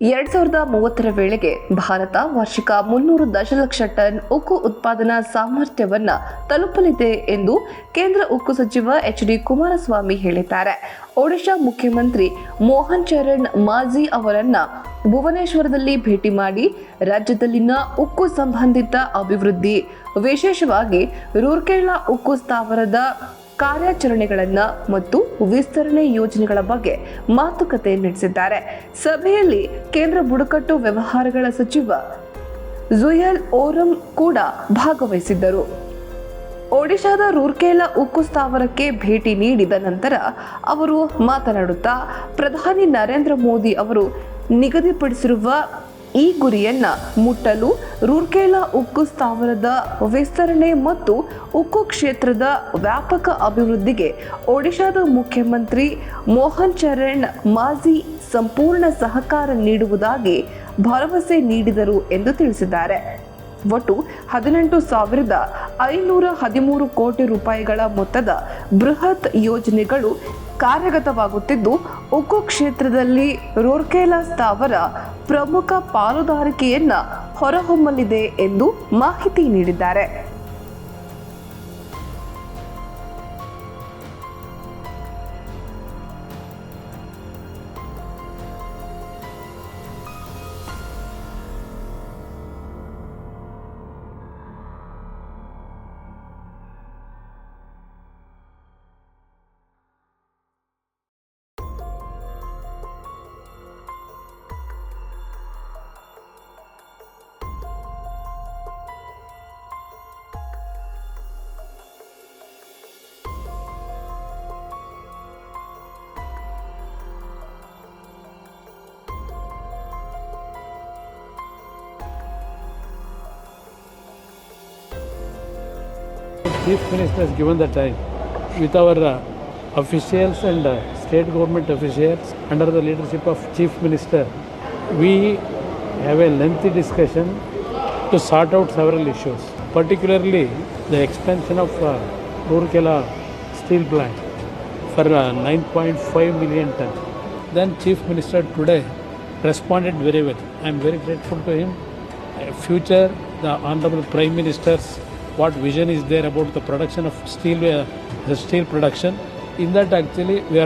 2030 ವೇಳೆಗೆ ಭಾರತ ವಾರ್ಷಿಕ 300 ದಶಲಕ್ಷ ಟನ್ ಉಕ್ಕು ಉತ್ಪಾದನಾ ಸಾಮರ್ಥ್ಯವನ್ನ ತಲುಪಲಿದೆ ಎಂದು ಕೇಂದ್ರ ಉಕ್ಕು ಸಚಿವ ಎಚ್.ಡಿ. ಕುಮಾರಸ್ವಾಮಿ ಹೇಳಿದ್ದಾರೆ. ಒಡಿಶಾ ಮುಖ್ಯಮಂತ್ರಿ ಮೋಹನ್ ಚರಣ್ ಮಾಝಿ ಅವರನ್ನ ಭುವನೇಶ್ವರದಲ್ಲಿ ಭೇಟಿ ಮಾಡಿ ರಾಜ್ಯದಲ್ಲಿನ ಉಕ್ಕು ಸಂಬಂಧಿತ ಅಭಿವೃದ್ಧಿ, ವಿಶೇಷವಾಗಿ ರೂರ್ಕೆಲಾ ಉಕ್ಕು ಸ್ಥಾವರದ ಕಾರ್ಯಾಚರಣೆಗಳನ್ನು ಮತ್ತು ವಿಸ್ತರಣೆ ಯೋಜನೆಗಳ ಬಗ್ಗೆ ಮಾತುಕತೆ ನಡೆಸಿದ್ದಾರೆ. ಸಭೆಯಲ್ಲಿ ಕೇಂದ್ರ ಬುಡಕಟ್ಟು ವ್ಯವಹಾರಗಳ ಸಚಿವ ಜುಯಲ್ ಓರಂ ಕೂಡ ಭಾಗವಹಿಸಿದ್ದರು. ಒಡಿಶಾದ ರೂರ್ಕೆಲಾ ಉಕ್ಕು ಸ್ಥಾವರಕ್ಕೆ ಭೇಟಿ ನೀಡಿದ ನಂತರ ಅವರು ಮಾತನಾಡುತ್ತಾ, ಪ್ರಧಾನಿ ನರೇಂದ್ರ ಮೋದಿ ಅವರು ನಿಗದಿಪಡಿಸಿರುವ ಈ ಗುರಿಯನ್ನ ಮುಟ್ಟಲು ರೂರ್ಕೆಲಾ ಉಕ್ಕು ಸ್ಥಾವರದ ವಿಸ್ತರಣೆ ಮತ್ತು ಉಕ್ಕು ಕ್ಷೇತ್ರದ ವ್ಯಾಪಕ ಅಭಿವೃದ್ಧಿಗೆ ಒಡಿಶಾದ ಮುಖ್ಯಮಂತ್ರಿ ಮೋಹನ್ ಚರಣ್ ಮಾಝಿ ಸಂಪೂರ್ಣ ಸಹಕಾರ ನೀಡುವುದಾಗಿ ಭರವಸೆ ನೀಡಿದರು ಎಂದು ತಿಳಿಸಿದ್ದಾರೆ. ಒಟ್ಟು 18,513 ಕೋಟಿ ರೂಪಾಯಿಗಳ ಮೊತ್ತದ ಬೃಹತ್ ಯೋಜನೆಗಳು ಕಾರ್ಯಗತವಾಗುತ್ತಿದ್ದು, ಉಕ್ಕು ಕ್ಷೇತ್ರದಲ್ಲಿ ರೂರ್ಕೆಲಾ ಸ್ಥಾವರ ಪ್ರಮುಖ ಪಾಲುದಾರಿಕೆಯನ್ನ ಹೊರಹೊಮ್ಮಲಿದೆ ಎಂದು ಮಾಹಿತಿ ನೀಡಿದ್ದಾರೆ. Chief Minister has given the time with our officials and state government officials under the leadership of Chief Minister. We have a lengthy discussion to sort out several issues, particularly the expansion of Rourkela steel plant for 9.5 million ton. Then Chief Minister today responded very well. I am very grateful to him. Future, the Honorable Prime Minister's what vision is there about the production of steel production. In that actually we are